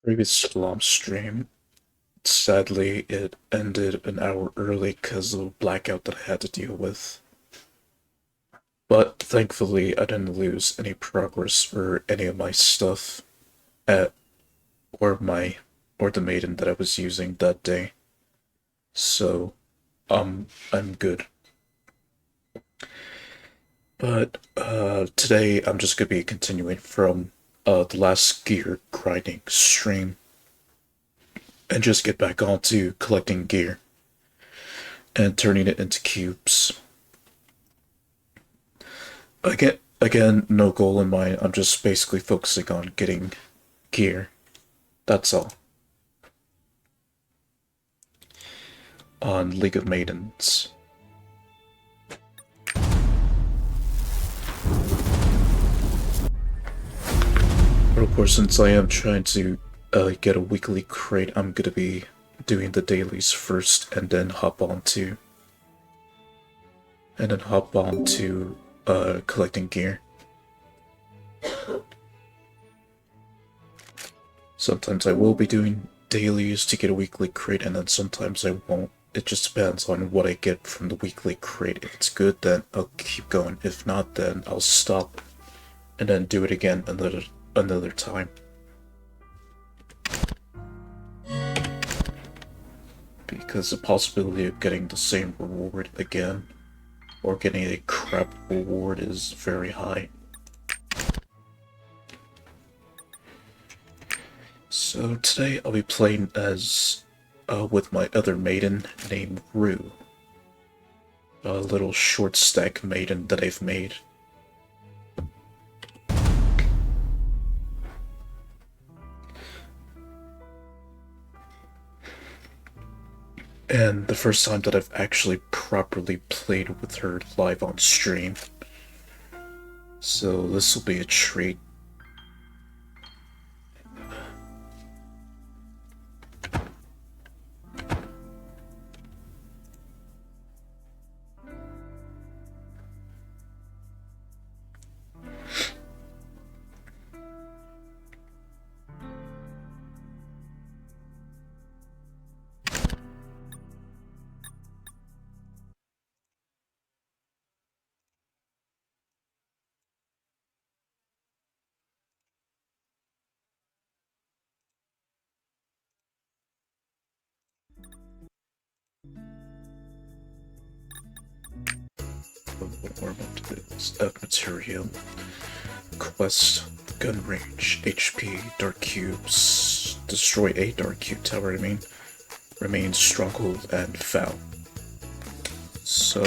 Previous LOM stream, sadly, it ended an hour early because of a blackout that I had to deal with. But thankfully, I didn't lose any progress or any of my stuff at or my or the maiden that I was using that day. So, I'm good. But today I'm just gonna be continuing from the last gear grinding stream and just get back onto collecting gear and turning it into cubes. Again, no goal in mind. I'm just basically focusing on getting gear. That's all. On League of Maidens. But of course, since I am trying to get a weekly crate, I'm gonna be doing the dailies first, and then hop on to collecting gear. Sometimes I will be doing dailies to get a weekly crate, and then sometimes I won't. It just depends on what I get from the weekly crate. If it's good, then I'll keep going. If not, then I'll stop and then do it again another time. Because the possibility of getting the same reward again, or getting a crap reward, is very high. So today I'll be playing as with my other maiden named Rue, a little short stack maiden that I've made. And the first time that I've actually properly played with her live on stream. So this will be a treat. More about this material. Quest, gun range, HP, dark cubes, destroy a dark cube tower, remain stronghold and foul. So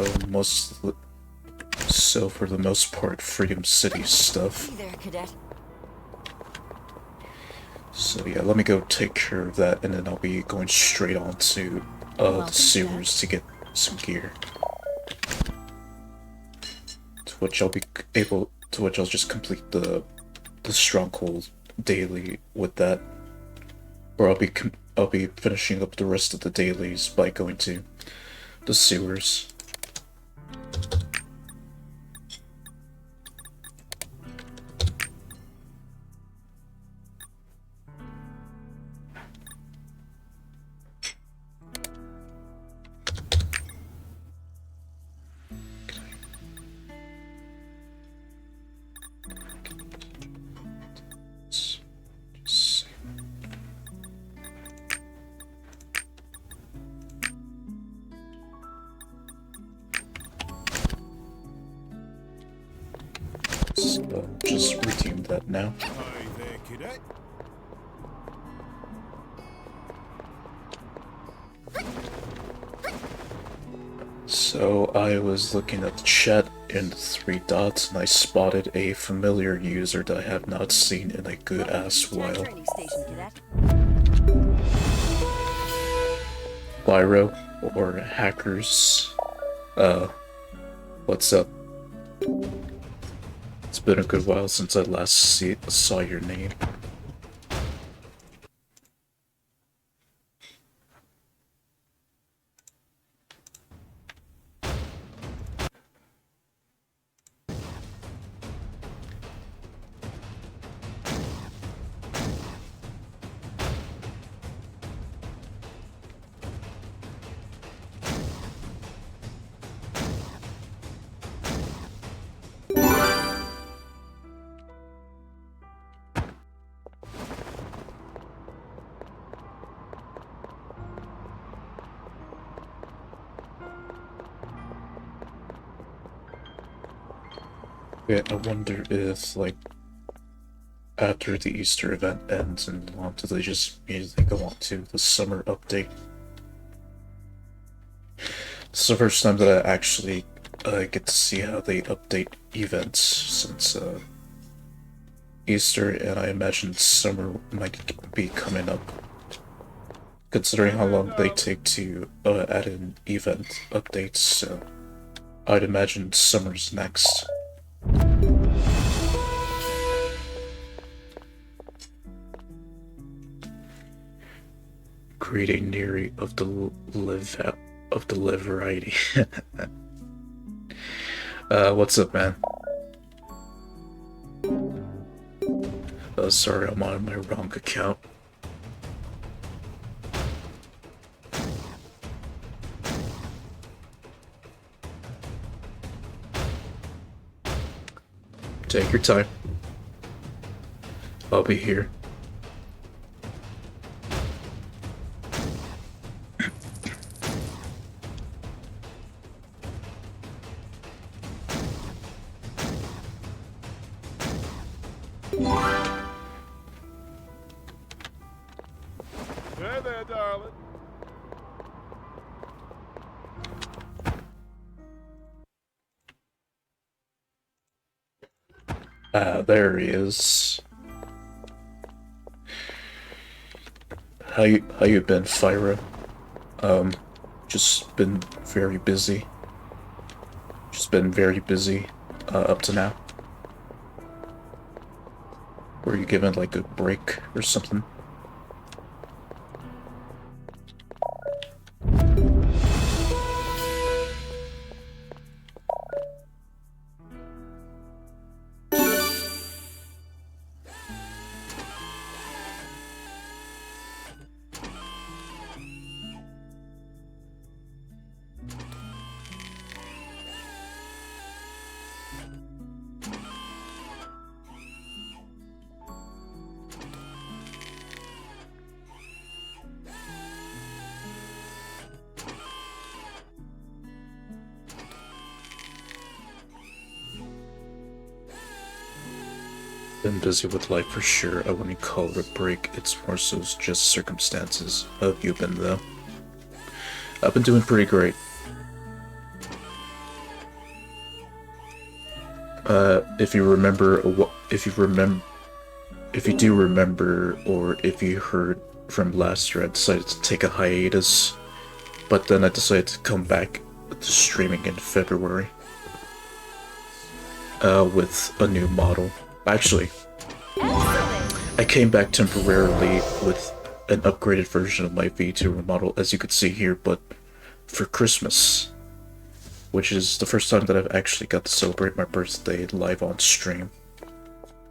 for the most part, Freedom City stuff. Hey there, cadet. So yeah, let me go take care of that, and then I'll be going straight on to the sewers to get some gear. To which I'll just complete the stronghold daily with that, or I'll be finishing up the rest of the dailies by going to the sewers. So just redeem that now. Hi there, cadet. So I was looking at the chat in the 3 dots, and I spotted a familiar user that I have not seen in a good ass while. Byro, or Hackers. What's up? It's been a good while since I last saw your name. Yeah, I wonder if, like, after the Easter event ends and do they just immediately go on to the summer update? It's the first time that I actually get to see how they update events since Easter, and I imagine summer might be coming up. Considering how long they take to add in event updates, so I'd imagine summer's next. Creating Neri of the live variety. What's up, man? Sorry, I'm on my wrong account. Take your time. I'll be here. Hey there, darling. There he is. How you been, Fyra? Just been very busy. Just been very busy, up to now. Were you given like a break or something? Been busy with life for sure. I wouldn't call it a break. It's more so just circumstances. How have you been though? I've been doing pretty great. If you remember, if you do remember, or if you heard from last year, I decided to take a hiatus, but then I decided to come back to streaming in February. With a new model. Actually, I came back temporarily with an upgraded version of my VTuber model, as you could see here, but for Christmas, which is the first time that I've actually got to celebrate my birthday live on stream,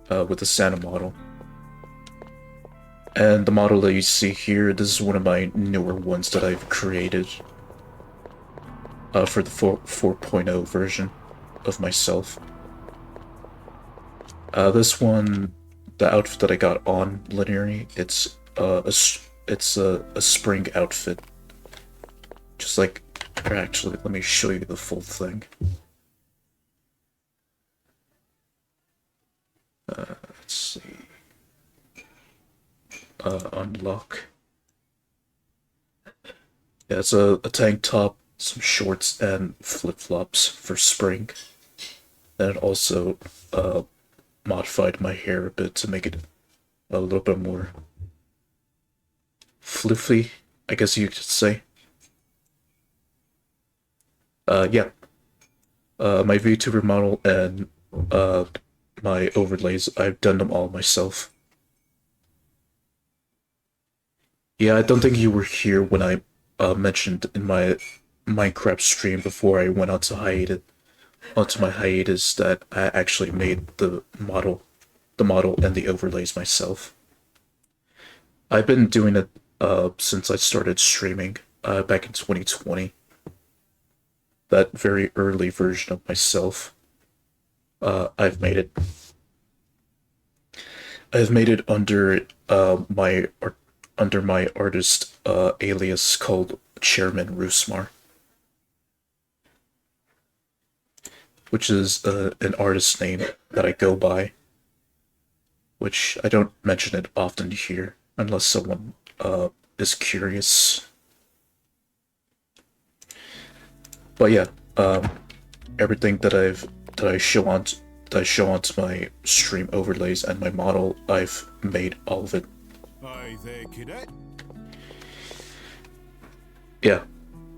with the Santa model. And the model that you see here, this is one of my newer ones that I've created, for the 4.0 version of myself. This one, the outfit that I got on Leniri, it's a spring outfit. Just like, or actually, let me show you the full thing. Let's see. Unlock. Yeah, it's a tank top, some shorts, and flip-flops for spring. And also, modified my hair a bit to make it a little bit more floofy, I guess you could say. Yeah. My VTuber model and my overlays, I've done them all myself. Yeah, I don't think you were here when I mentioned in my Minecraft stream before I went onto my hiatus that I actually made the model and the overlays myself. I've been doing it since I started streaming back in 2020. That very early version of myself. I've made it. I've made it under my artist alias called Chairman Rusmar. which is an artist name that I go by, which I don't mention it often here unless someone is curious. But yeah, everything that I show onto my stream overlays and my model, I've made all of it. Hi there, cadet. Yeah,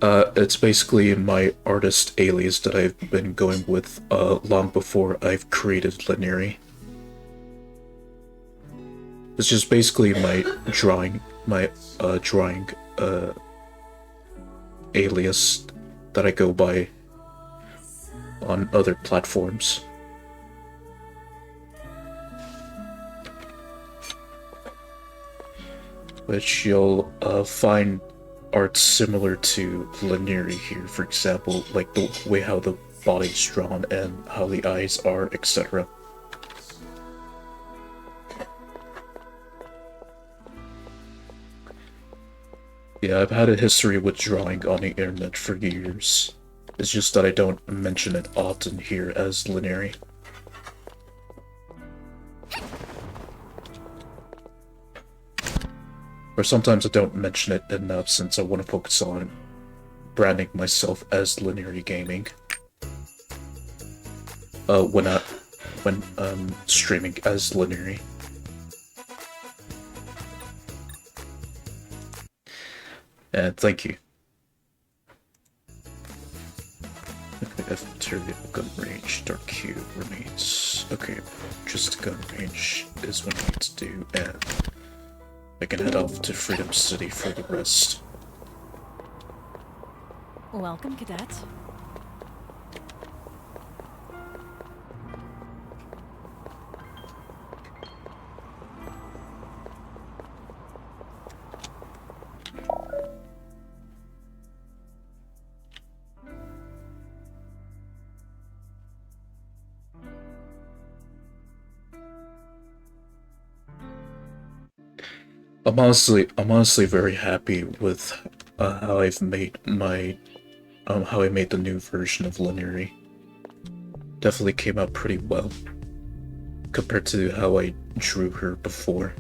it's basically my artist alias that I've been going with long before I've created Leniri. It's just basically my drawing alias that I go by on other platforms. Which you'll find art similar to Leniri here, for example, like the way how the body's drawn and how the eyes are, etc. Yeah, I've had a history with drawing on the internet for years. It's just that I don't mention it often here as Leniri. Or sometimes I don't mention it enough since I want to focus on branding myself as LeniriGaming. When streaming as Leniri. And thank you. Okay, F gun range, dark Q remains. Okay, just gun range is what I need to do, and I can head off to Freedom City for the rest. Welcome, Cadet. I'm honestly very happy with how I've made my how I made the new version of Leniri. Definitely came out pretty well compared to how I drew her before.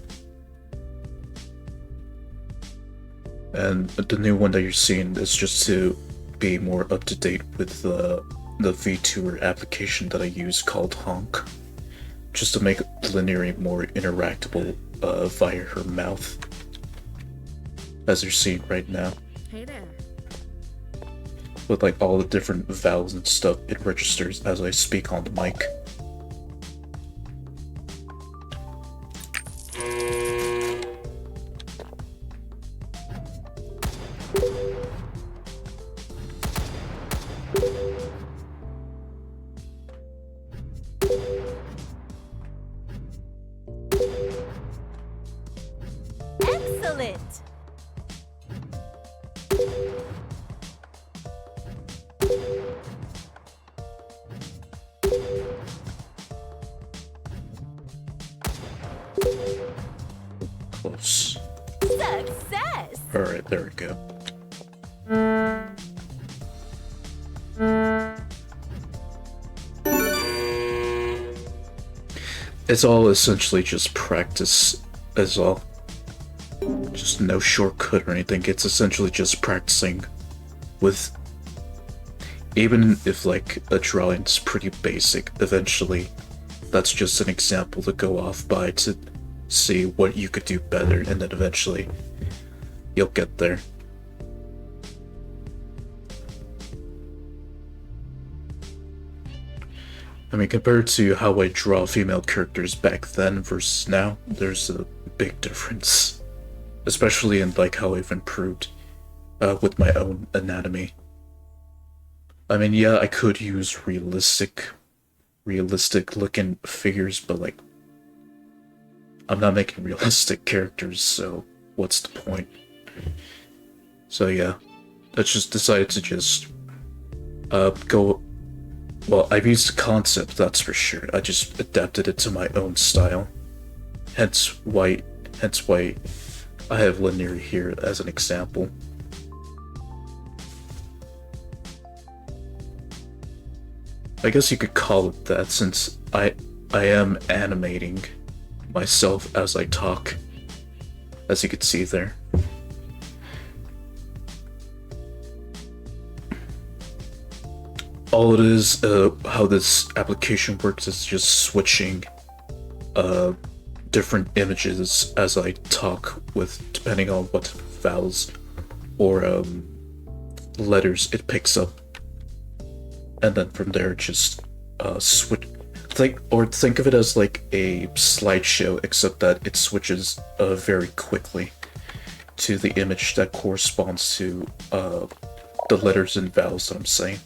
And the new one that you're seeing is just to be more up to date with the VTuber application that I use called Honk, just to make Leniri more interactable via her mouth, as you're seeing right now. Hey there. With like all the different vowels and stuff, it registers as I speak on the mic. Excellent! Close. Success! Alright, there we go. It's all essentially just practice, as all. Just no shortcut or anything. It's essentially just practicing with. Even if like a drawing's pretty basic, eventually that's just an example to go off by to see what you could do better, and then eventually you'll get there. I mean, compared to how I draw female characters back then versus now, there's a big difference. Especially in like how I've improved with my own anatomy. I mean, yeah, I could use realistic looking figures, but like, I'm not making realistic characters, so what's the point? So yeah, I just decided to just go. Well, I've used the concept, that's for sure. I just adapted it to my own style. Hence why I have Leniri here as an example. I guess you could call it that, since I am animating myself as I talk, as you could see there. All it is, how this application works is just switching different images as I talk with, depending on what vowels or letters it picks up, and then from there just switch. Think of it as like a slideshow, except that it switches very quickly to the image that corresponds to the letters and vowels that I'm saying.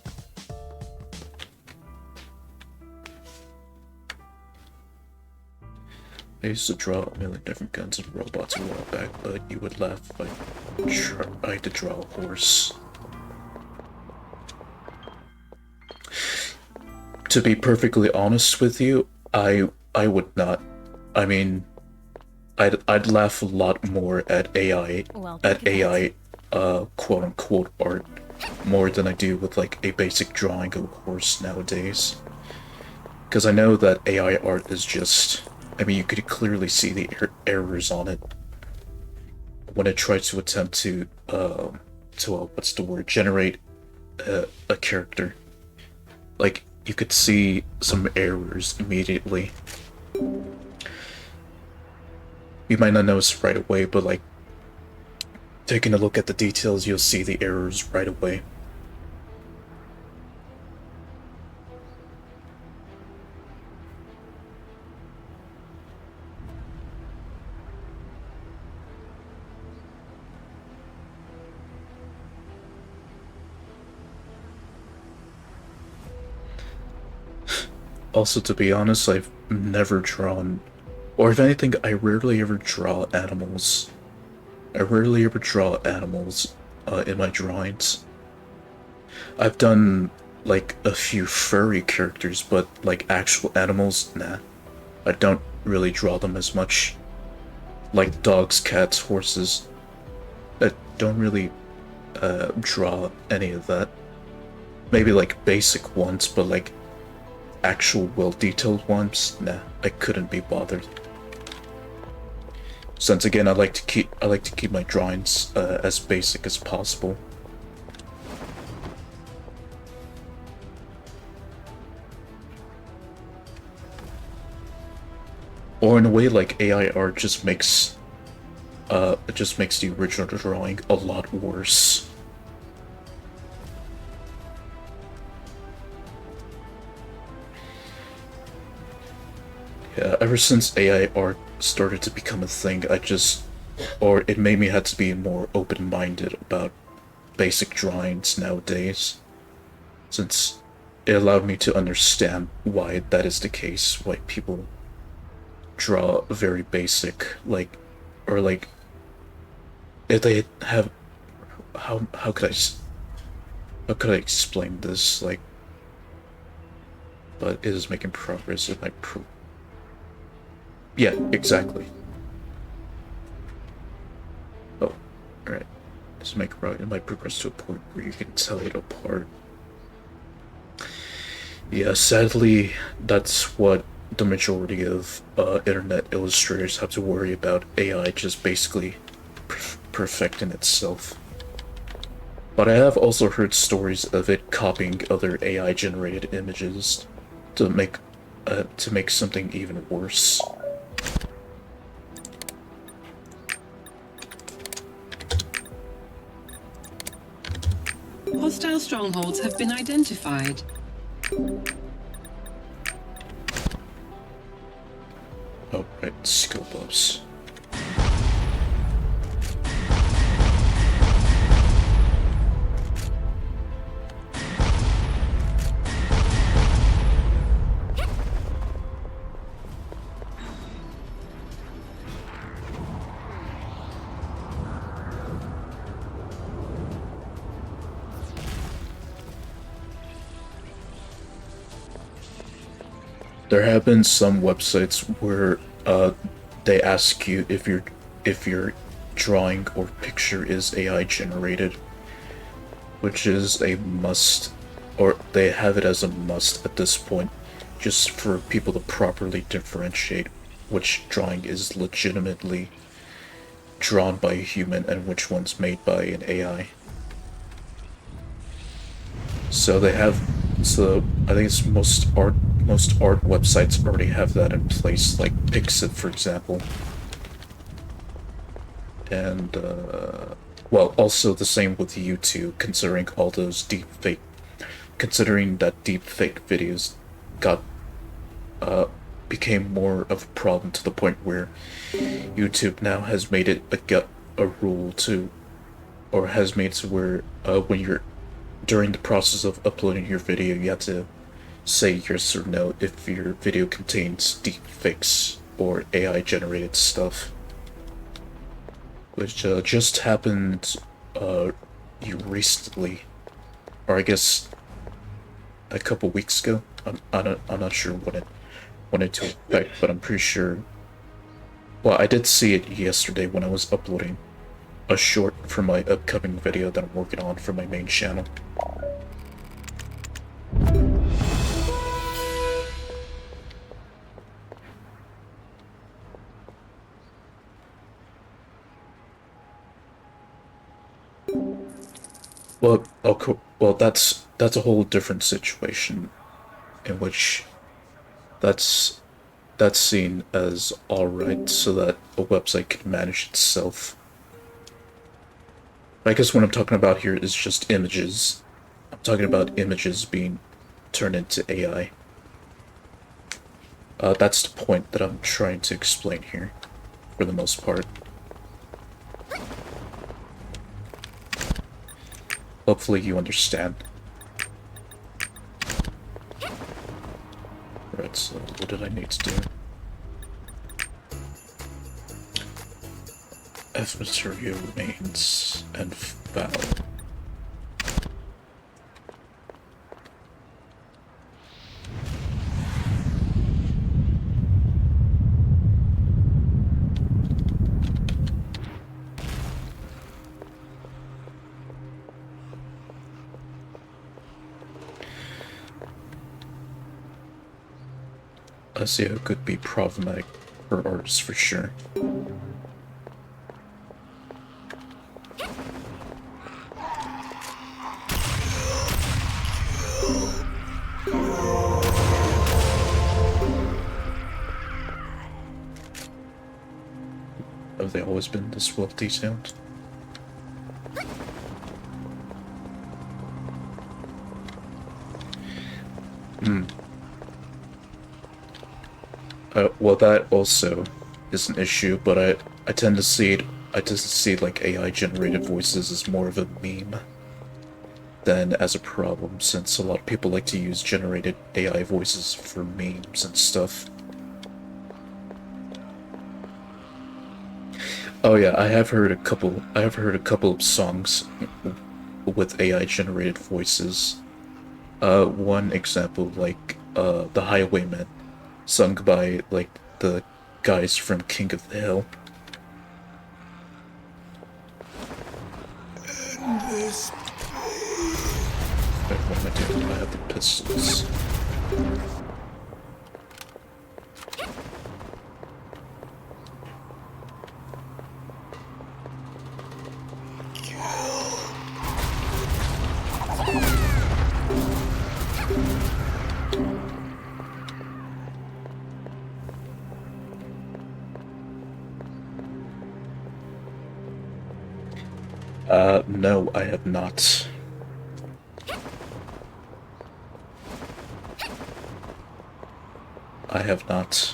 I used to draw a million different guns and robots a while back, but you would laugh if I had to draw a horse. To be perfectly honest with you, I would not. I mean, I'd laugh a lot more at AI quote unquote art more than I do with like a basic drawing of a horse nowadays. Because I know that AI art is just, I mean, you could clearly see the errors on it when it tries to attempt to what's the word, generate a character. Like, you could see some errors immediately. You might not notice right away, but like, taking a look at the details, you'll see the errors right away. Also, to be honest, I've never drawn, or if anything, I rarely ever draw animals. I rarely ever draw animals in my drawings. I've done like a few furry characters, but like actual animals, nah. I don't really draw them as much. Like dogs, cats, horses. I don't really draw any of that. Maybe like basic ones, but like actual well-detailed ones, nah, I couldn't be bothered. Since again, I like to keep my drawings as basic as possible. Or in a way, like AI art just makes the original drawing a lot worse. Yeah, ever since AI art started to become a thing, or it made me have to be more open-minded about basic drawings nowadays, since it allowed me to understand why that is the case, why people draw very basic, like, or like, if they have, how could I explain this, like, but it is making progress in my yeah, exactly. Oh, alright. Just make it might progress to a point where you can tell it apart. Yeah, sadly, that's what the majority of internet illustrators have to worry about. AI just basically perfecting itself. But I have also heard stories of it copying other AI-generated images to make something even worse. Hostile strongholds have been identified. Oh, right, skill buffs. There have been some websites where they ask you if your drawing or picture is AI generated, which is a must or they have it as a must at this point, just for people to properly differentiate which drawing is legitimately drawn by a human and which one's made by an AI. So they have, so I think it's most art websites already have that in place, like Pixit, for example. And well, also the same with YouTube, considering all those considering that deepfake videos got became more of a problem to the point where YouTube now has made it a rule to, or has made it to where when you're during the process of uploading your video, you have to say yes or no if your video contains deepfakes or AI generated stuff, which just happened you recently, or I guess a couple weeks ago. I'm not sure when it went into effect, but I'm pretty sure. Well, I did see it yesterday when I was uploading a short for my upcoming video that I'm working on for my main channel. Well, that's a whole different situation in which that's that's seen as alright so that a website can manage itself. I guess what I'm talking about here is just images. I'm talking about images being turned into AI. That's the point that I'm trying to explain here, for the most part. Hopefully you understand. Right, so what did I need to do? F material remains and foul. SEO could be problematic for artists for sure. Have they always been this well detailed? Well, that also is an issue, but I tend to see it. I tend to see like AI generated voices as more of a meme than as a problem, since a lot of people like to use generated AI voices for memes and stuff. Oh yeah, I have heard a couple. I have heard a couple of songs with AI generated voices. One example, like "The Highwayman," sung by like the guys from King of the Hill. Wait, what am I doing? I have the pistols. No, I have not. I have not.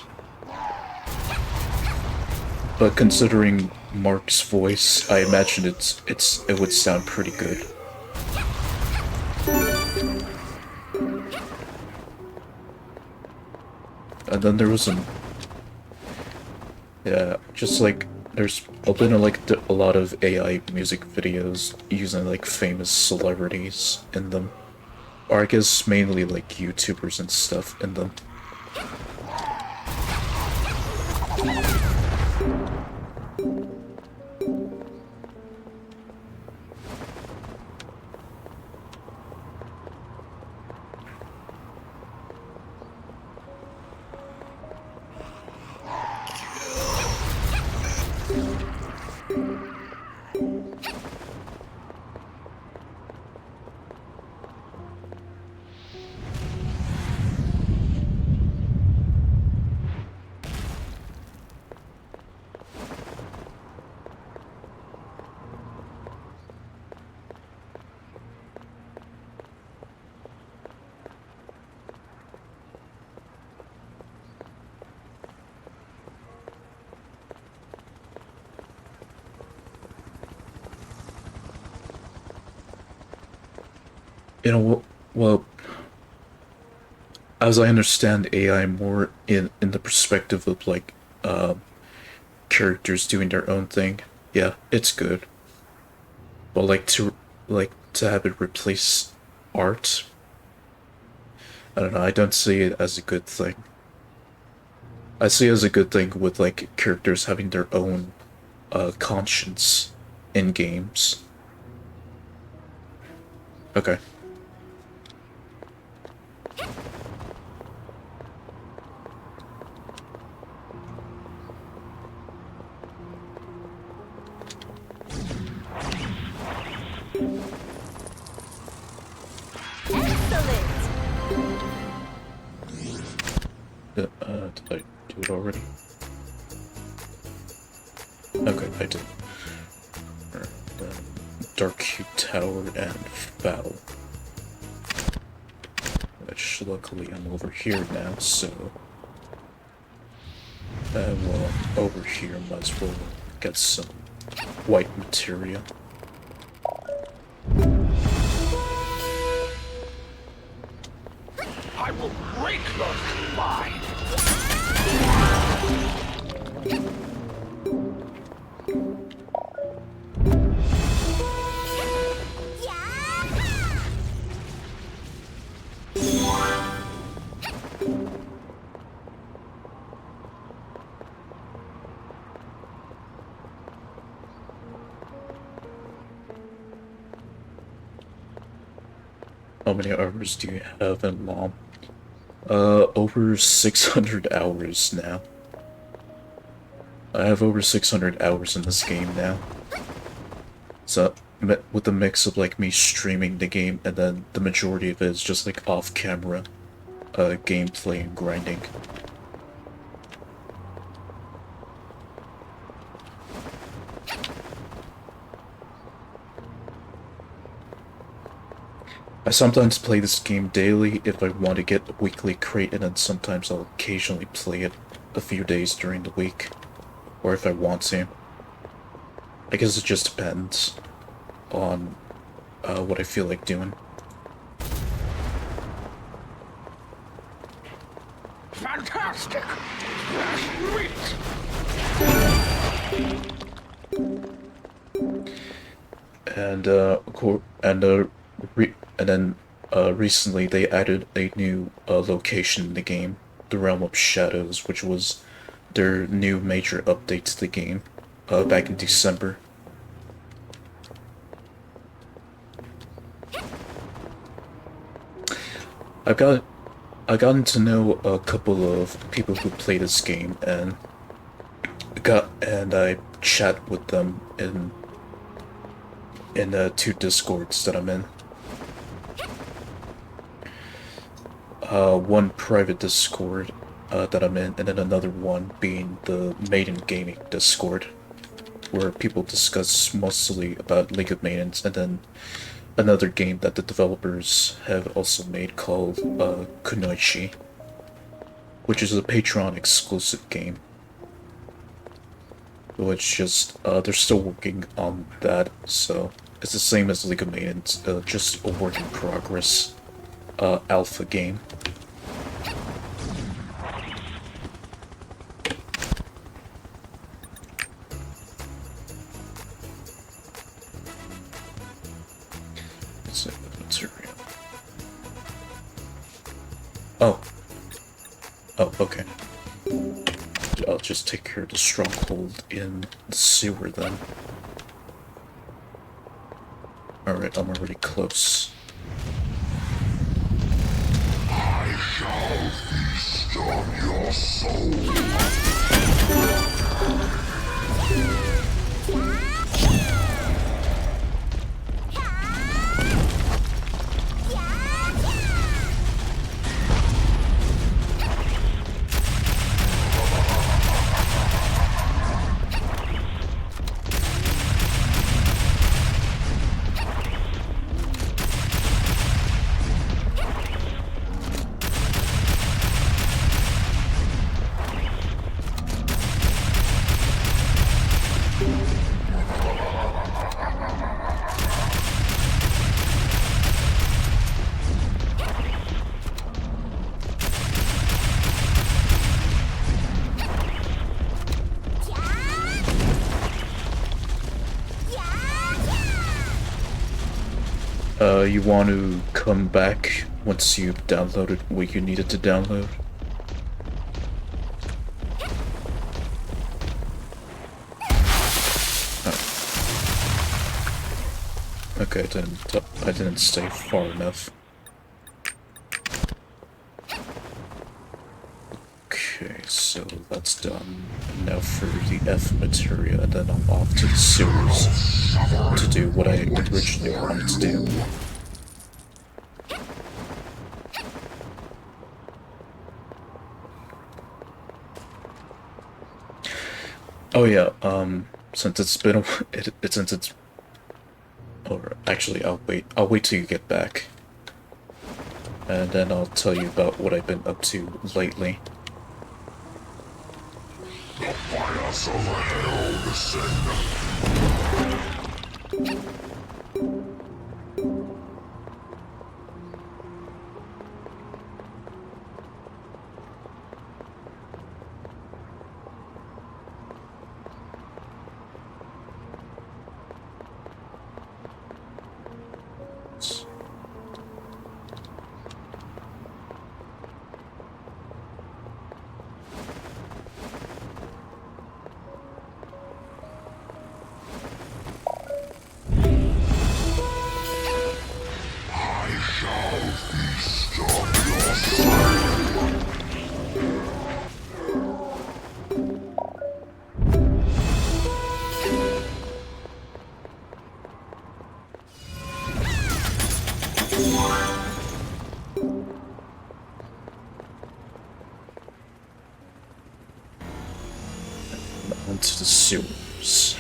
But considering Mark's voice, I imagine it would sound pretty good. And then there was some, yeah, just like there's been a lot of AI music videos using like famous celebrities in them, or I guess mainly like YouTubers and stuff in them. You know, well, as I understand AI more in the perspective of like characters doing their own thing, yeah, it's good. But like to have it replace art, I don't know, I don't see it as a good thing. I see it as a good thing with like characters having their own conscience in games. Okay. Excellent. Did I do it already? Okay, I did. Alright, then Dark Hue Tower and Foul. Which luckily I'm over here now, so well, I'm over here, might as well get some white material. I will break your spine! How many hours do you have in LOM? Over 600 hours now. I have over 600 hours in this game now. So, with a mix of like me streaming the game and then the majority of it is just like off-camera gameplay and grinding. I sometimes play this game daily if I want to get a weekly crate, and then sometimes I'll occasionally play it a few days during the week, or if I want to. I guess it just depends on what I feel like doing. Fantastic! Sweet! And then recently they added a new location in the game, the Realm of Shadows, which was their new major update to the game back in December. I've got I've gotten to know a couple of people who play this game, and I chat with them in two Discords that I'm in. One private Discord that I'm in, and then another one being the LeniriGaming Discord, where people discuss mostly about League of Legends, and then another game that the developers have also made called Kunoichi, which is a Patreon exclusive game. Which just they're still working on that, so it's the same as League of Legends, just a work in progress alpha game. Let's see the material. Oh. Oh, okay. I'll just take care of the stronghold in the sewer then. Alright, I'm already close. I shall feast on your soul! You want to come back once you've downloaded what you needed to download? Okay, I didn't stay far enough. Okay, so that's done. Now for the F materia, and then I'm off to the sewers to do what I originally wanted to do. Oh yeah, since it's been since it's, or actually I'll wait till you get back. And then I'll tell you about what I've been up to lately. The fires of hell descend. I shall feast on your soul. Onto the sewers.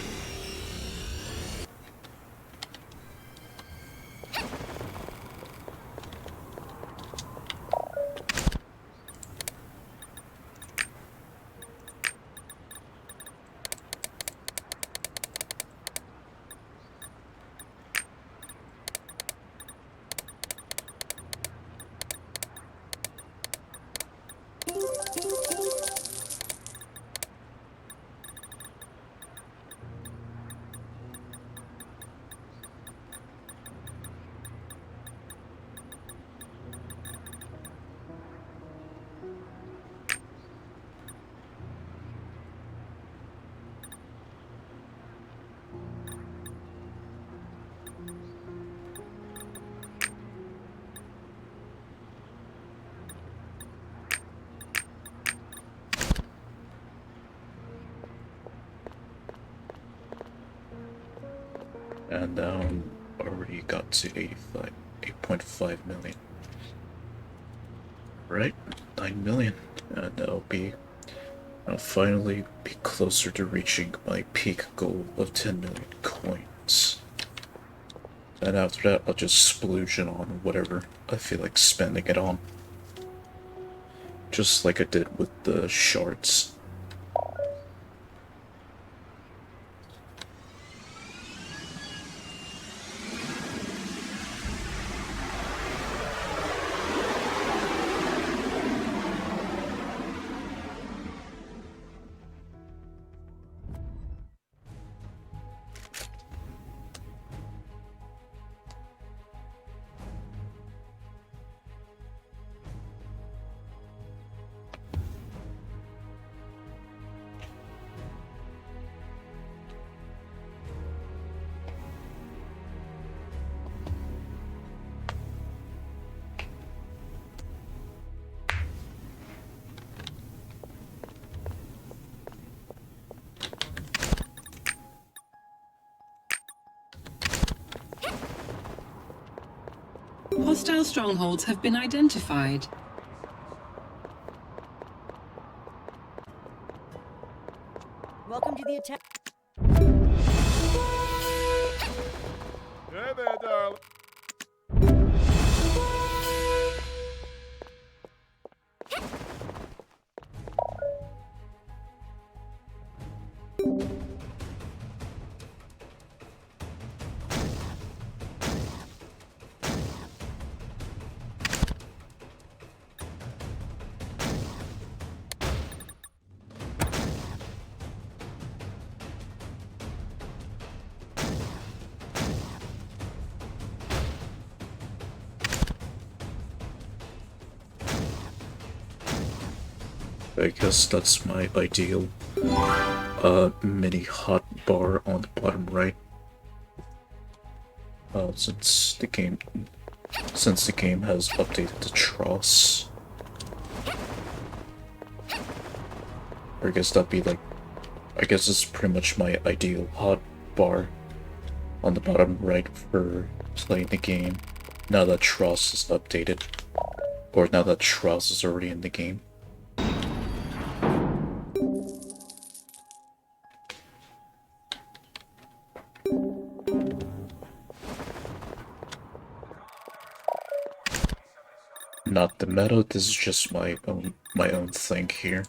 And now already got to 8.5 million. Right? 9 million. And I'll finally be closer to reaching my peak goal of 10 million coins. And after that, I'll just splooge it on whatever I feel like spending it on. Just like I did with the shards. Hostile strongholds have been identified. Welcome to the attack. Hey there, darling. I guess that's my ideal mini hot bar on the bottom right. Since the game has updated the Tross. Or I guess that'd be like, I guess it's pretty much my ideal hot bar on the bottom right for playing the game now that Tross is updated. Or now that Tross is already in the game. Not the meta, this is just my own thing here.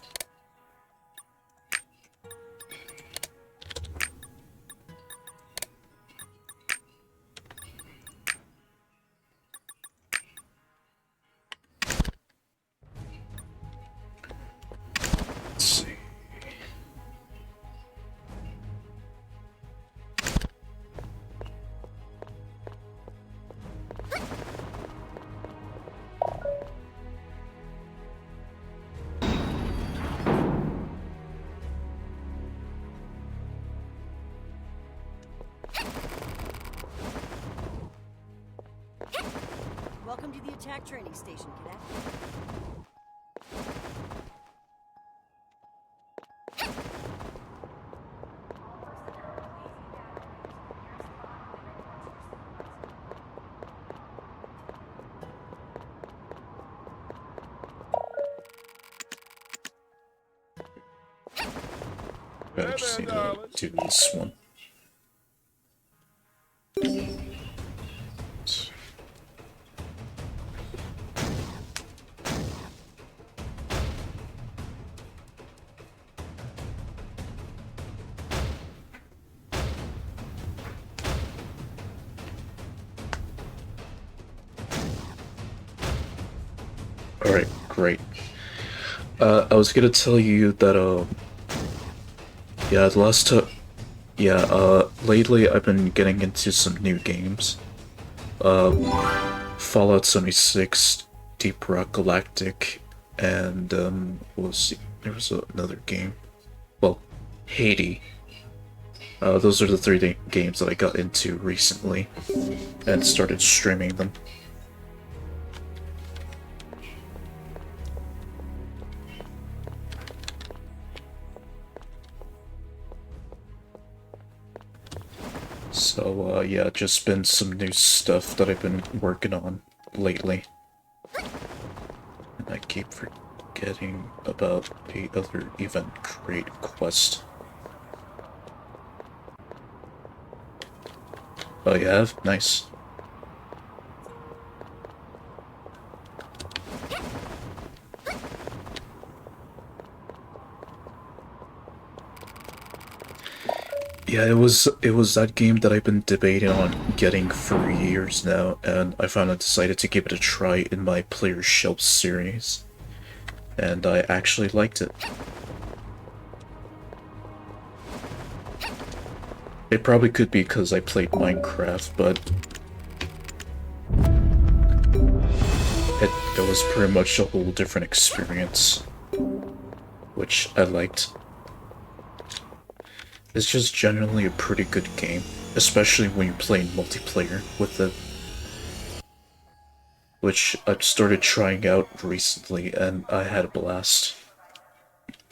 Let's see. Welcome to the attack training station, cadet. I just need to do this one. Alright, great. I was gonna tell you that, yeah, lately I've been getting into some new games. Fallout 76, Deep Rock Galactic, and, there was another game. Well, Haiti. Those are the three games that I got into recently, and started streaming them. So, yeah, just been some new stuff that I've been working on lately. And I keep forgetting about the other event create quest. Oh, you have? Nice. Yeah, it was that game that I've been debating on getting for years now, and I finally decided to give it a try in my Player Shelf series. And I actually liked it. It probably could be because I played Minecraft, but it was pretty much a whole different experience, which I liked. It's just generally a pretty good game, especially when you're playing multiplayer with it, which I've started trying out recently, and I had a blast.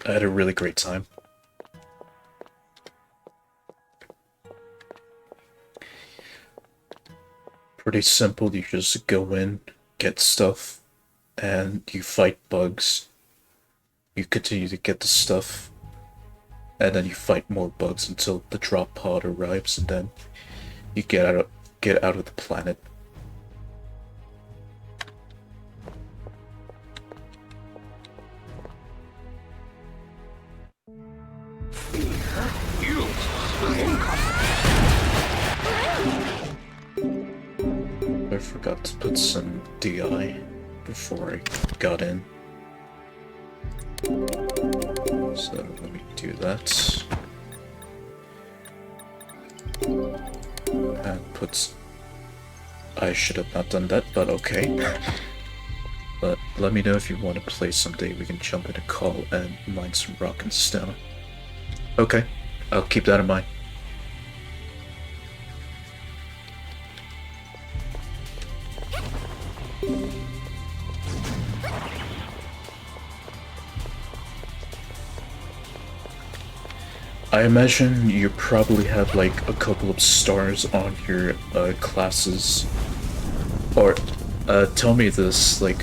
I had a really great time. Pretty simple, you just go in, get stuff, and you fight bugs. You continue to get the stuff, and then you fight more bugs until the drop pod arrives, and then you get out of the planet. I forgot to put some DI before I got in. So let me do that. And I should have not done that, but okay. But let me know if you want to play someday. We can jump in a call and mine some rock and stone. Okay, I'll keep that in mind. I imagine you probably have like a couple of stars on your classes. Or tell me this, like,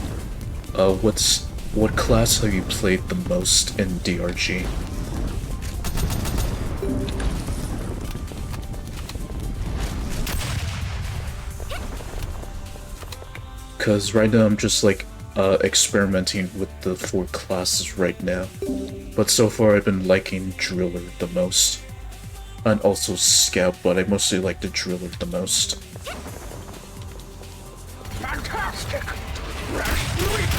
what class have you played the most in DRG? Cause right now I'm just like experimenting with the 4 classes right now. But so far I've been liking Driller the most. And also Scout, but I mostly like the Driller the most. Fantastic! Fresh meat!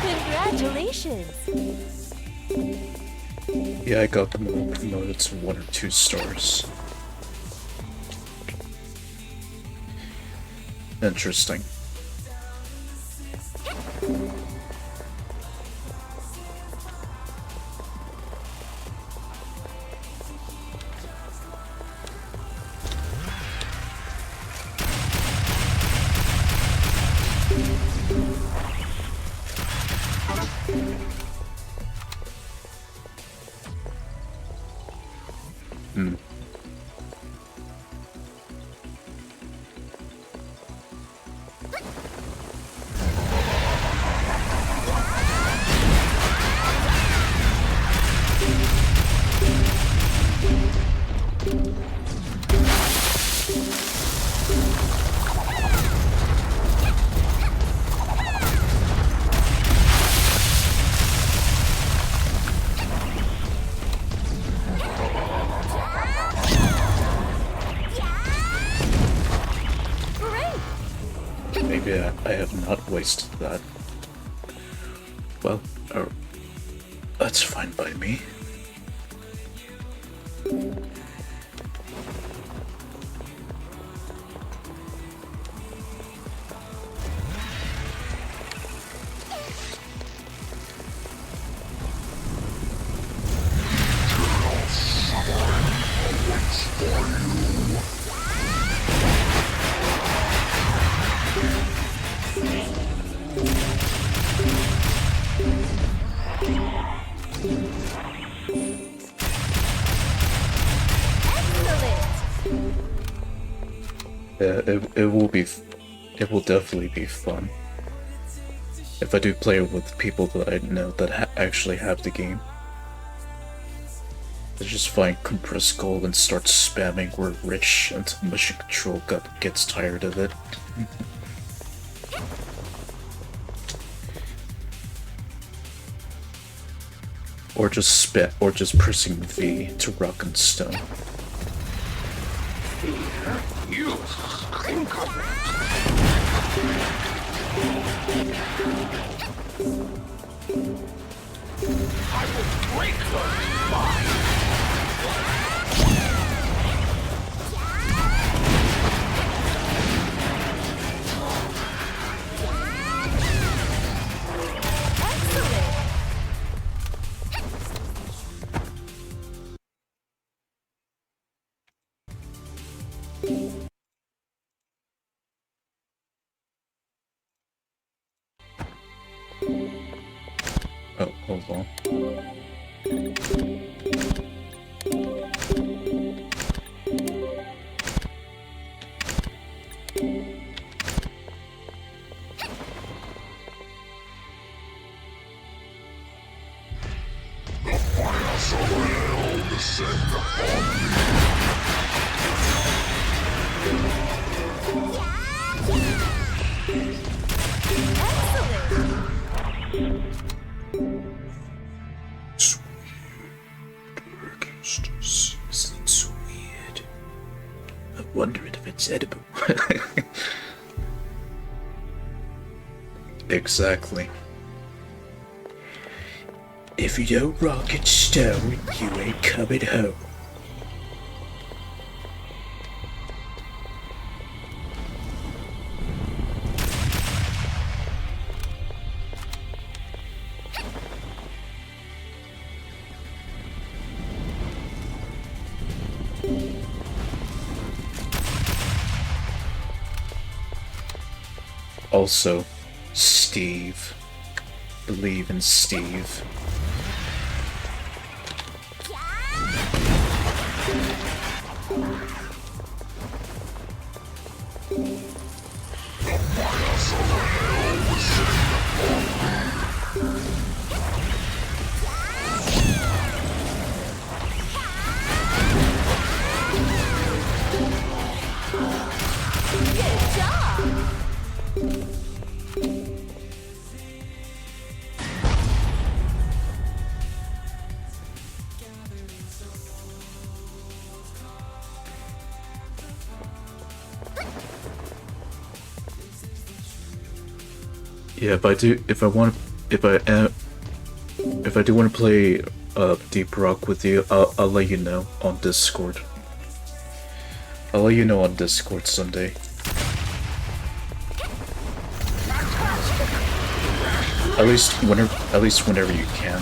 Congratulations! Yeah, I got them all promoted to 1 or 2 stars. Interesting. Hmm. Maybe I have not wasted that. Well, that's fine by me. Yeah, it will definitely be fun. If I do play it with people that I know that actually have the game. I just find compressed gold and start spamming We're Rich until Mission Control gets tired of it. Or just pressing V to rock and stone. You stink of I will break those spines! Oh, hold on. Fires of hell descend upon me! Isn't so weird. I wonder if it's edible. Exactly. If you don't rock and stone, you ain't coming home. Also, Steve. Believe in Steve. Good job! Yeah, if I do want to play Deep Rock with you, I'll let you know on Discord. I'll let you know on Discord someday. At least whenever you can.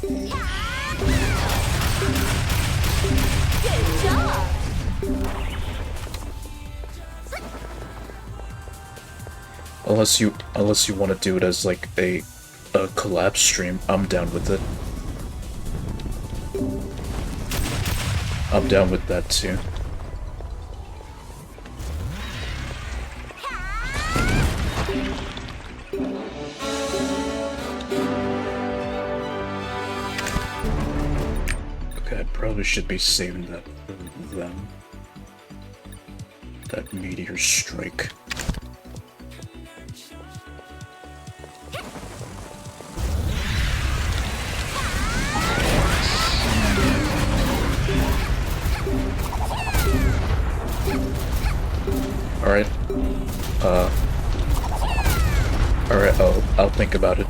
Good job! Unless you want to do it as like a collab stream, I'm down with it. I'm down with that too. Okay, I probably should be saving that for them. That meteor strike. Alright. Alright, I'll think about it.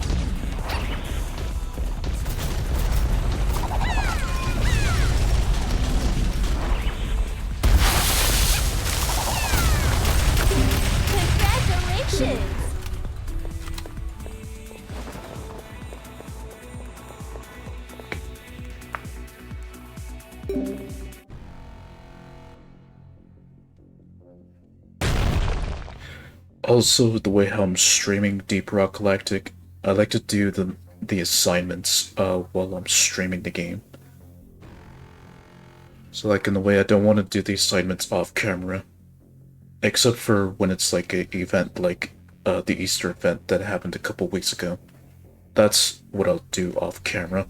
Congratulations! Also, the way how I'm streaming Deep Rock Galactic, I like to do the assignments while I'm streaming the game. So like in the way I don't want to do the assignments off camera. Except for when it's like an event like the Easter event that happened a couple weeks ago. That's what I'll do off camera.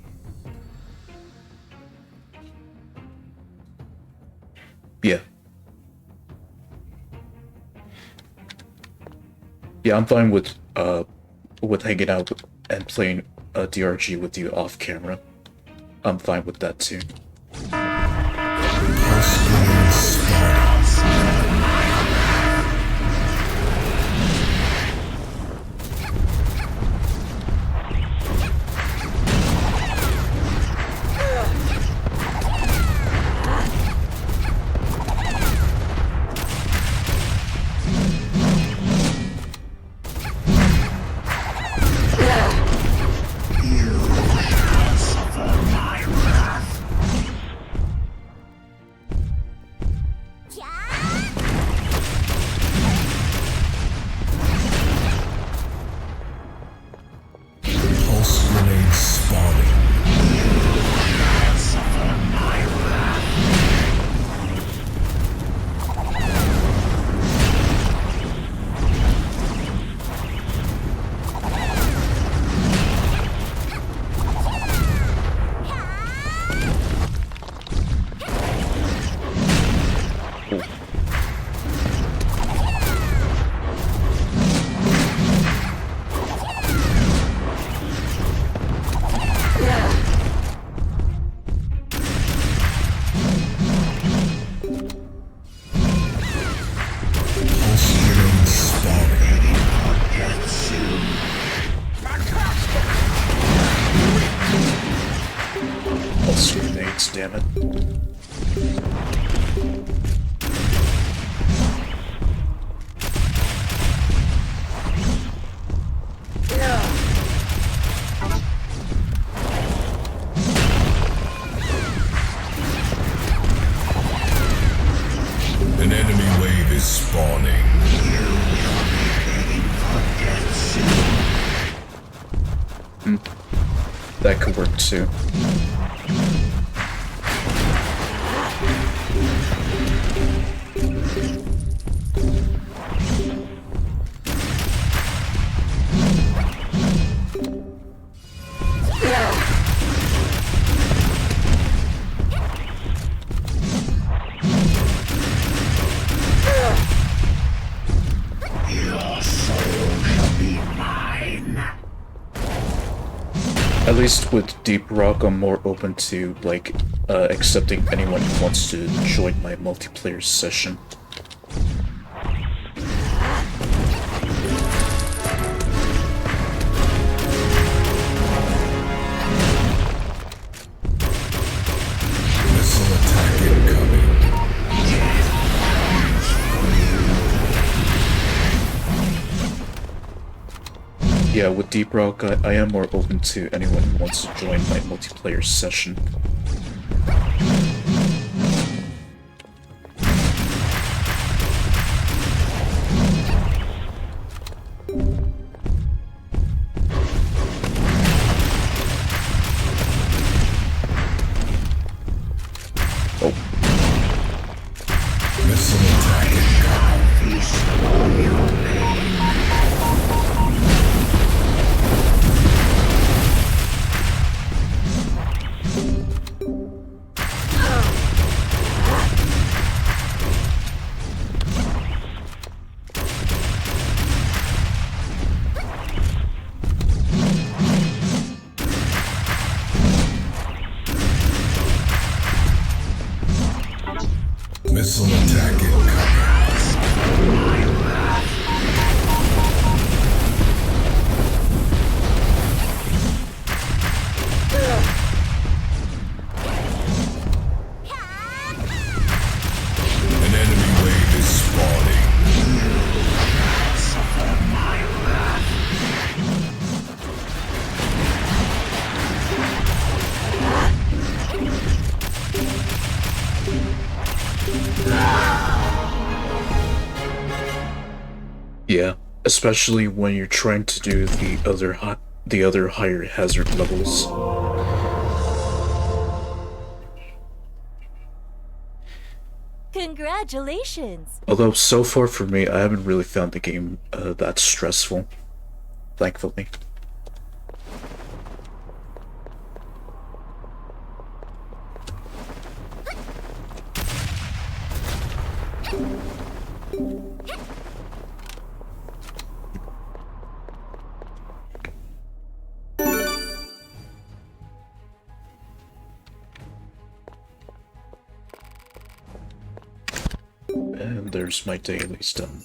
Yeah. Yeah, I'm fine with hanging out and playing DRG with you off camera. I'm fine with that too. An enemy wave is spawning. That could work too. Your soul shall be mine. At least with Deep Rock, I'm more open to, like, accepting anyone who wants to join my multiplayer session. Missile attack incoming. Yeah, with Deep Rock, I am more open to anyone who wants to join my multiplayer session. Oh, Missile attack incoming. Missile attack incoming. An enemy wave is spawning. yeah. Especially when you're trying to do the other higher hazard levels. Congratulations! Although so far for me, I haven't really found the game that stressful, thankfully. And there's my dailies done.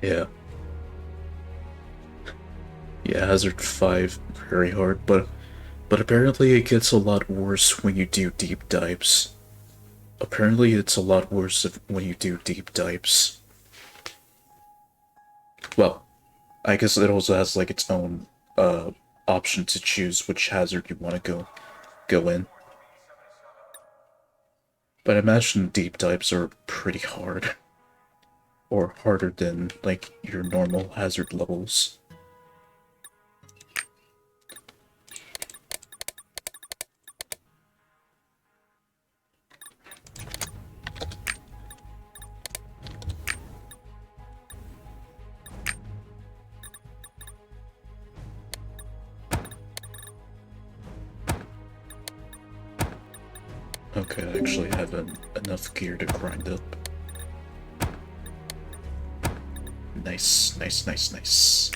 Yeah. Yeah, Hazard 5, very hard, but apparently it gets a lot worse when you do deep dives. Apparently it's a lot worse when you do deep dives. Well, I guess it also has like its own option to choose which hazard you want to go in. But I imagine deep dives are pretty hard. Or harder than like your normal hazard levels. Okay, I actually have enough gear to grind up. Nice, nice, nice, nice.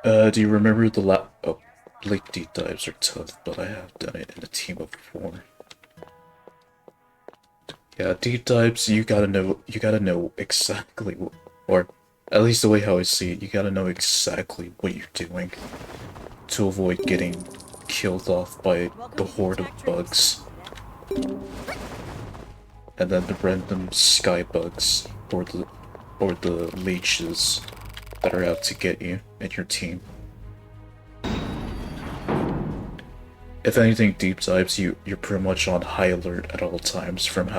Do you remember the oh, Lake deep dives are tough, but I have done it in a team of 4. Yeah, deep dives, you gotta know exactly what, or at least the way how I see it, you gotta know exactly what you're doing to avoid getting killed off by the horde of bugs, and then the random sky bugs, or the leeches that are out to get you and your team. If anything, deep dives, you're pretty much on high alert at all times from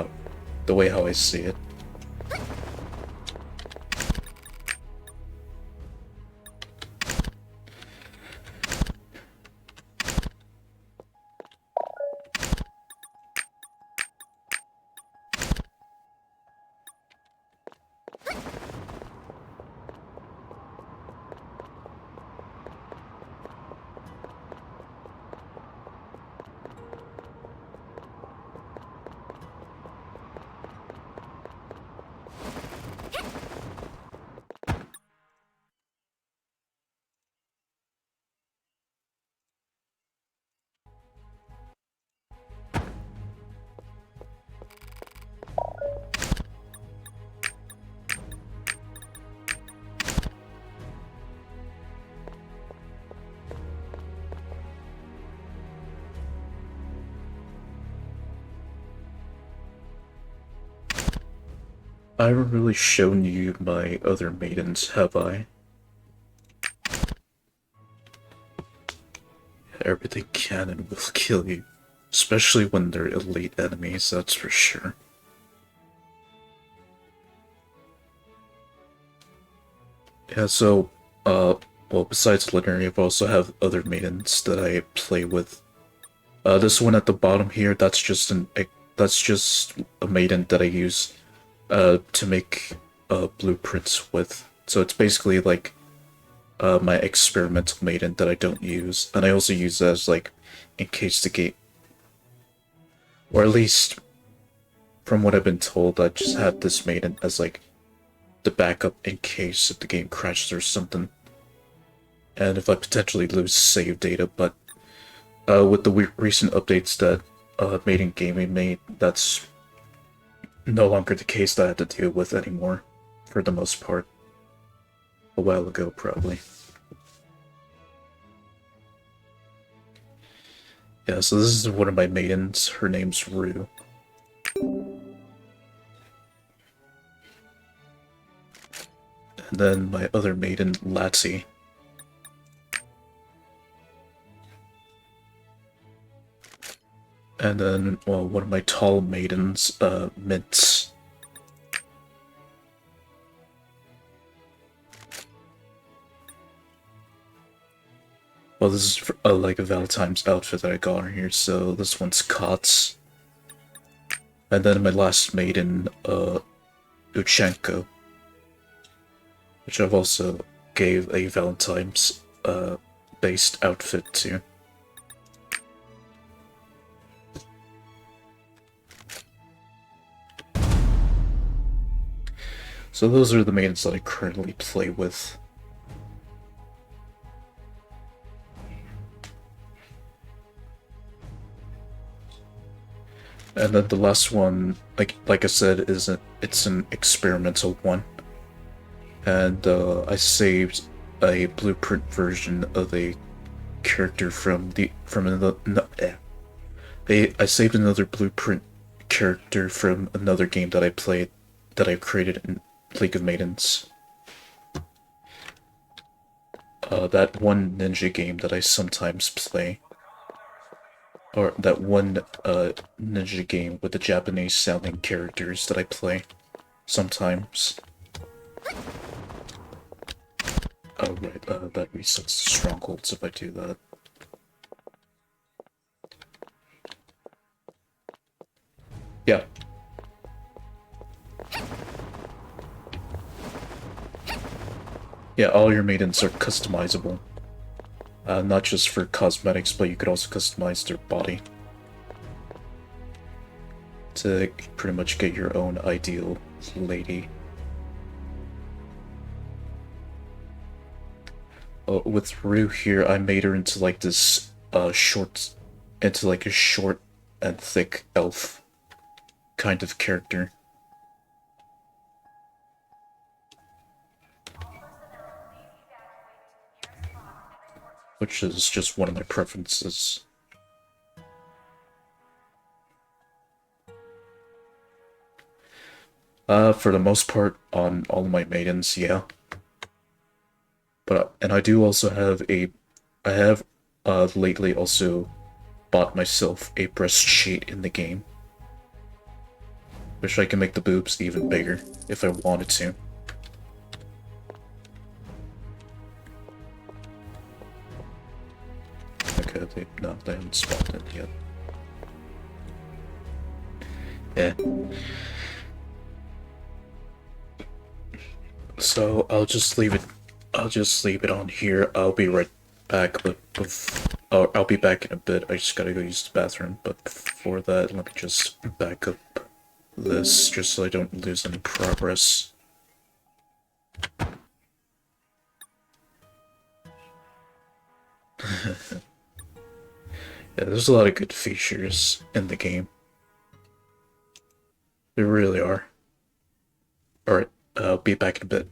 the way how I see it. I haven't really shown you my other maidens, have I? Everything can and will kill you. Especially when they're elite enemies, that's for sure. Yeah, so, well, besides Leniri, I also have other maidens that I play with. This one at the bottom here, that's just a maiden that I use, to make, blueprints with. So it's basically like, my experimental maiden that I don't use, and I also use that as, like, in case the game, or at least, from what I've been told, I just have this maiden as, like, the backup in case if the game crashes or something. And if I potentially lose save data, but with the recent updates that LeniriGaming made, that's no longer the case that I have to deal with anymore, for the most part. A while ago, probably. Yeah, so this is one of my maidens. Her name's Rue. And then my other maiden, Latzi. And then, well, one of my tall maidens, Mints. Well, this is for, like a Valentine's outfit that I got her here, so this one's Kots. And then my last maiden, Uchenko, which I've also gave a Valentine's, based outfit to. So those are the maidens that I currently play with. And then the last one, like I said, it's an experimental one. And I saved a blueprint version of a character from another I saved another blueprint character from another game that I played that I created in League of Maidens. That one ninja game that I sometimes play. Or that one ninja game with the Japanese sounding characters that I play sometimes. Oh right, that resets strongholds if I do that. Yeah. Yeah, all your maidens are customizable. Not just for cosmetics, but you could also customize their body to pretty much get your own ideal lady. with Rue here, I made her into like this into like a short and thick elf kind of character, which is just one of my preferences. For the most part, on all of my maidens, yeah. But and I do also have I have lately also bought myself a breast sheet in the game, which I can make the boobs even bigger if I wanted to. Okay, they haven't spawned it yet. Yeah. So I'll just leave it on here. I'll be right back, but I'll be back in a bit. I just gotta go use the bathroom. But before that, let me just back up this just so I don't lose any progress. Yeah, there's a lot of good features in the game. There really are. Alright, I'll be back in a bit.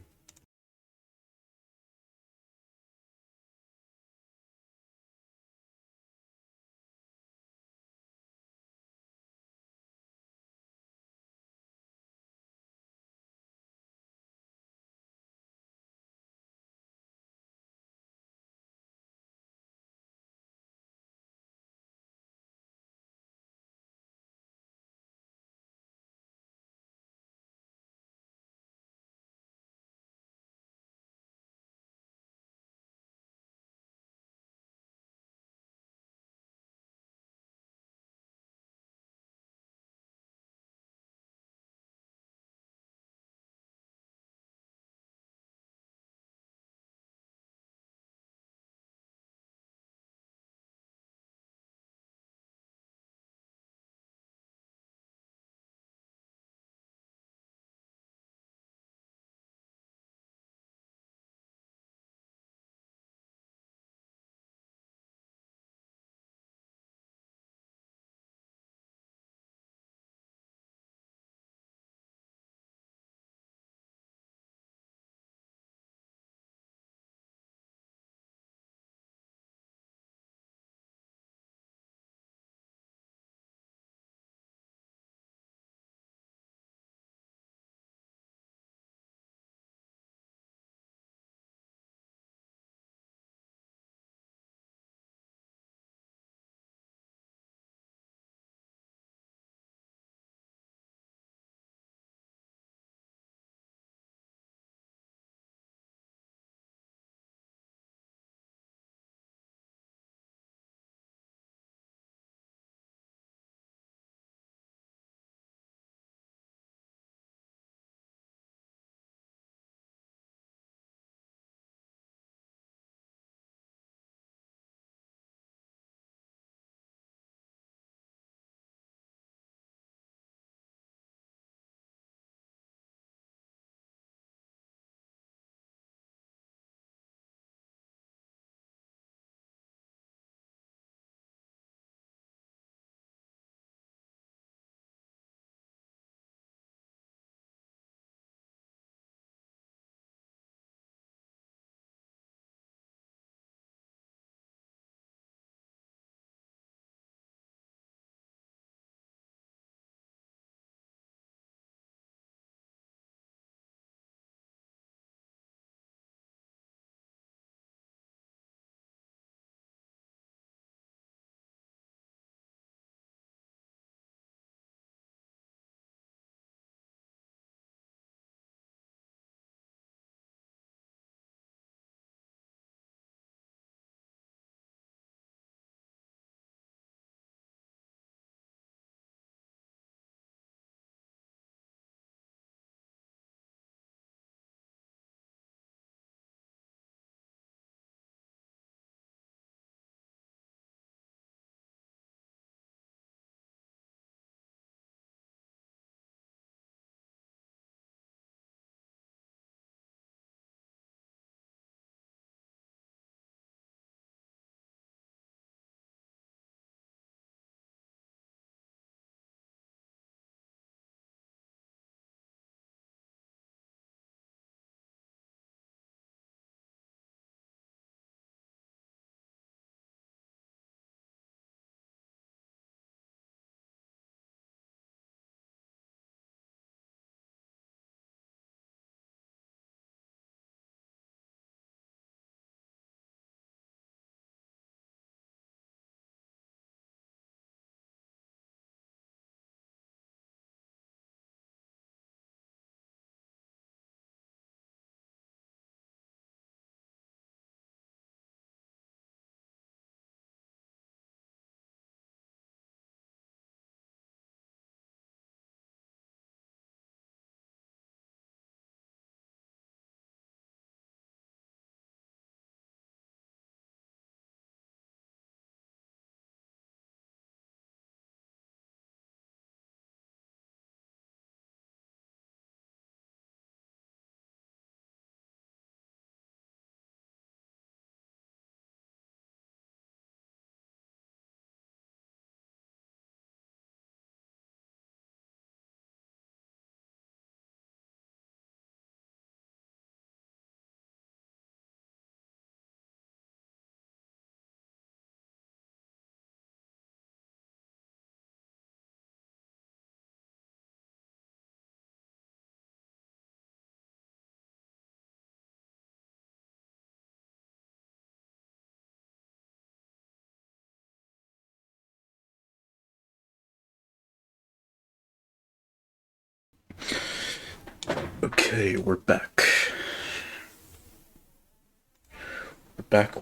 Okay, we're back.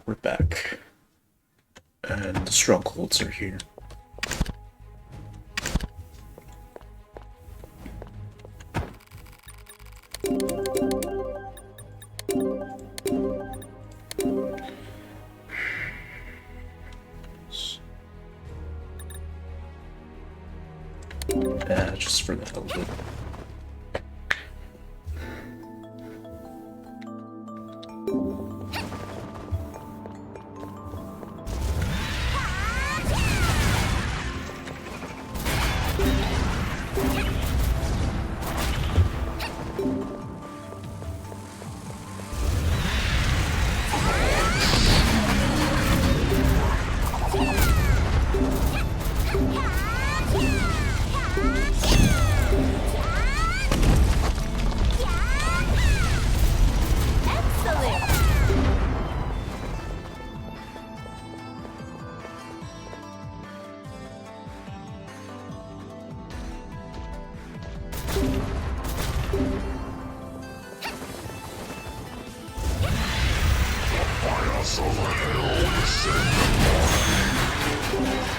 We're back. And the strongholds are here. Just for the hell of it. Excellent! Fires of hell descend Excellent!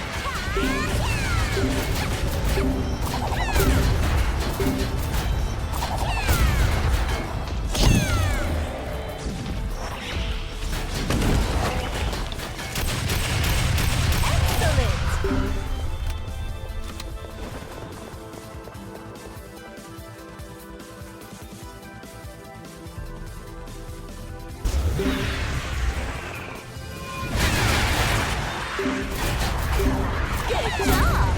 Good job!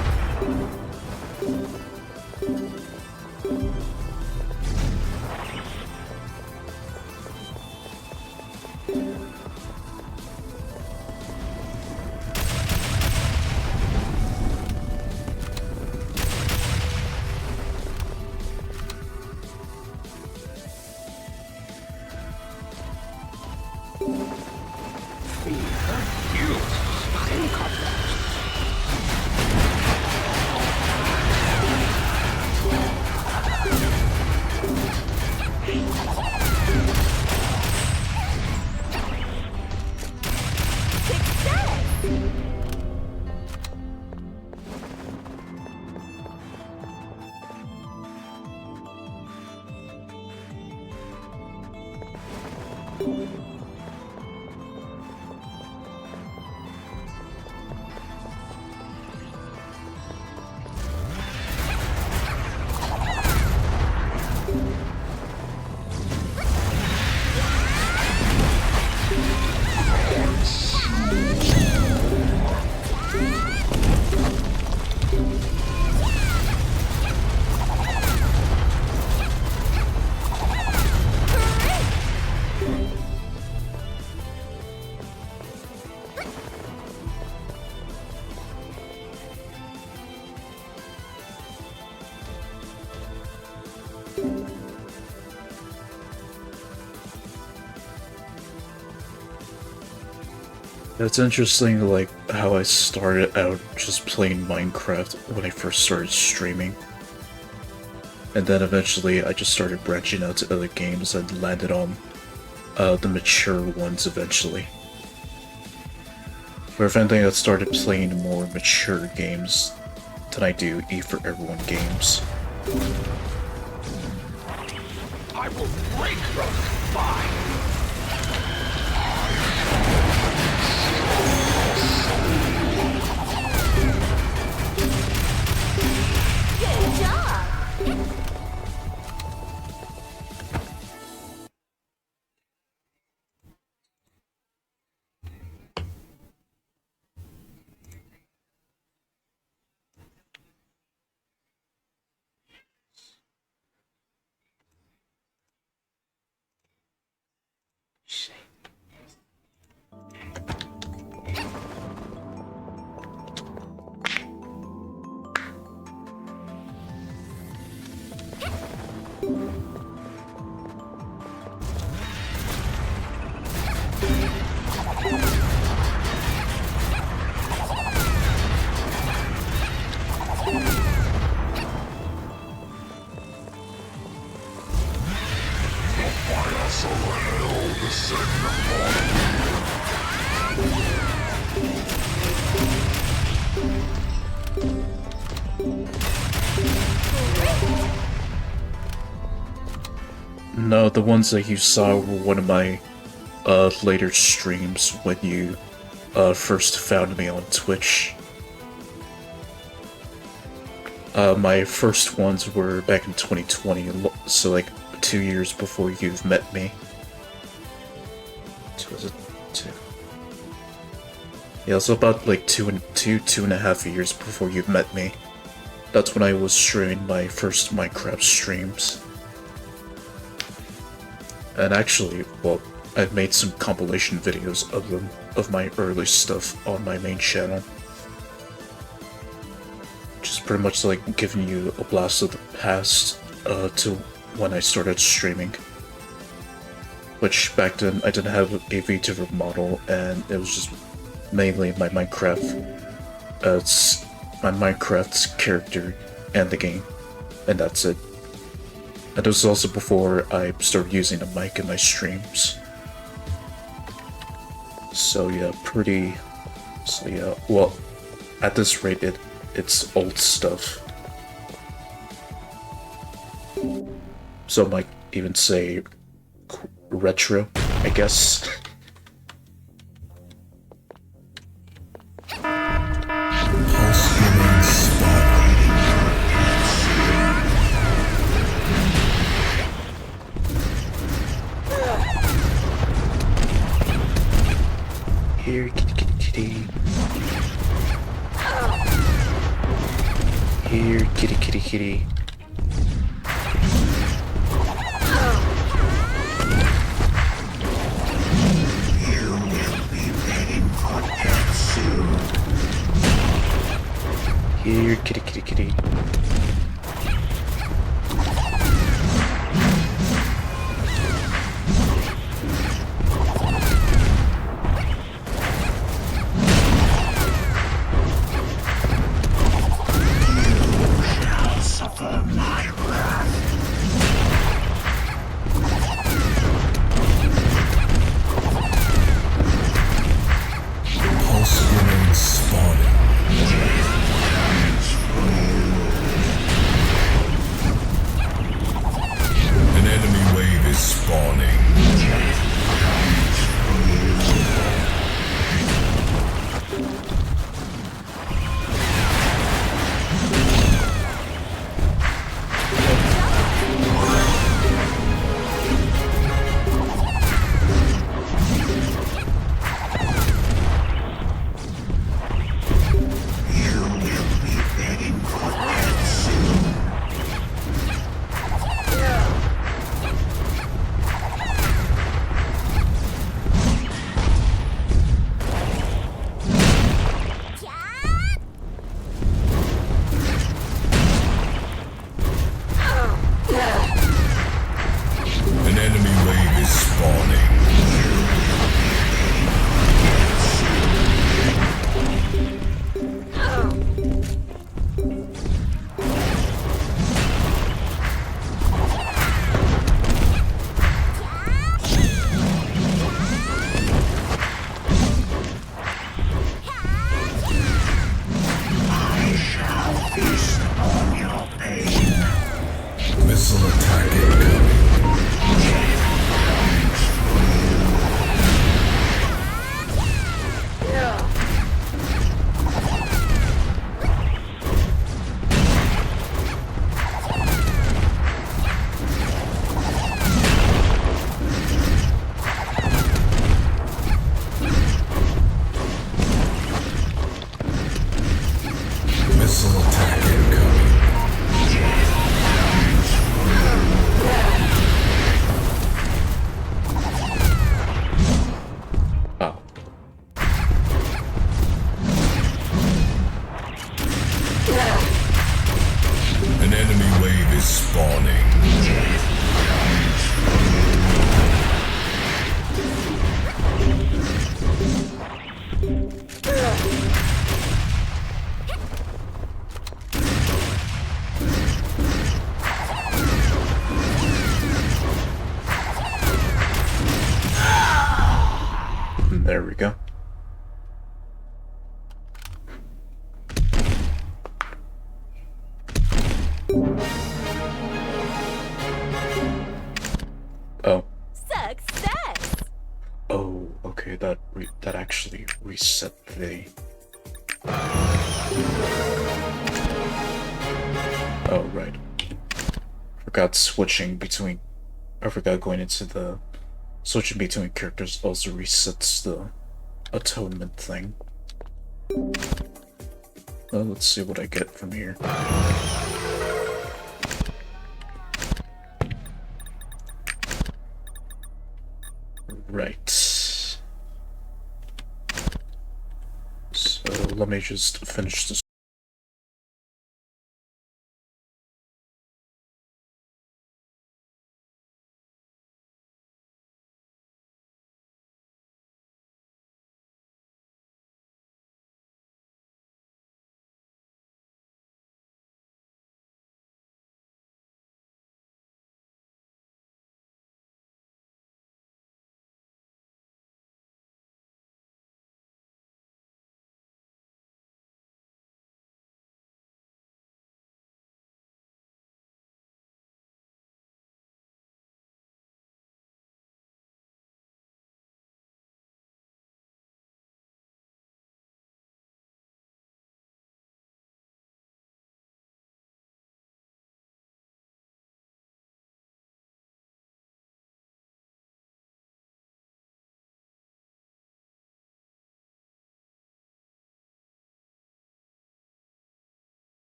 It's interesting, like, how I started out just playing Minecraft when I first started streaming. And then eventually I just started branching out to other games and landed on the mature ones eventually. Or if anything, I started playing more mature games than I do E for Everyone games. I will break your spine! Good job! of hell descend upon No, the ones that you saw were one of my later streams when you first found me on Twitch. My first ones were back in 2020, so like 2 years before you've met me. Was it 2? Yeah, so about like two and a half years before you've met me. That's when I was streaming my first Minecraft streams. And actually, well, I've made some compilation videos of them, of my early stuff on my main channel. Just pretty much like giving you a blast of the past to when I started streaming. Which back then I didn't have a VTuber model, and it was just mainly my Minecraft, it's my Minecraft's character and the game, and that's it. And it was also before I started using a mic in my streams. So yeah, well, at this rate it's old stuff. So I might even say retro, I guess. Here, kitty, kitty, kitty. Here, kitty, kitty, kitty. Here, kitty, kitty, kitty. missile attack incoming. There we go. Oh. Success! Oh, okay, that actually reset the... Oh, right. Forgot switching between... I forgot going into the... Switching between characters also resets the atonement thing. Well, let's see what I get from here. Right. So let me just finish this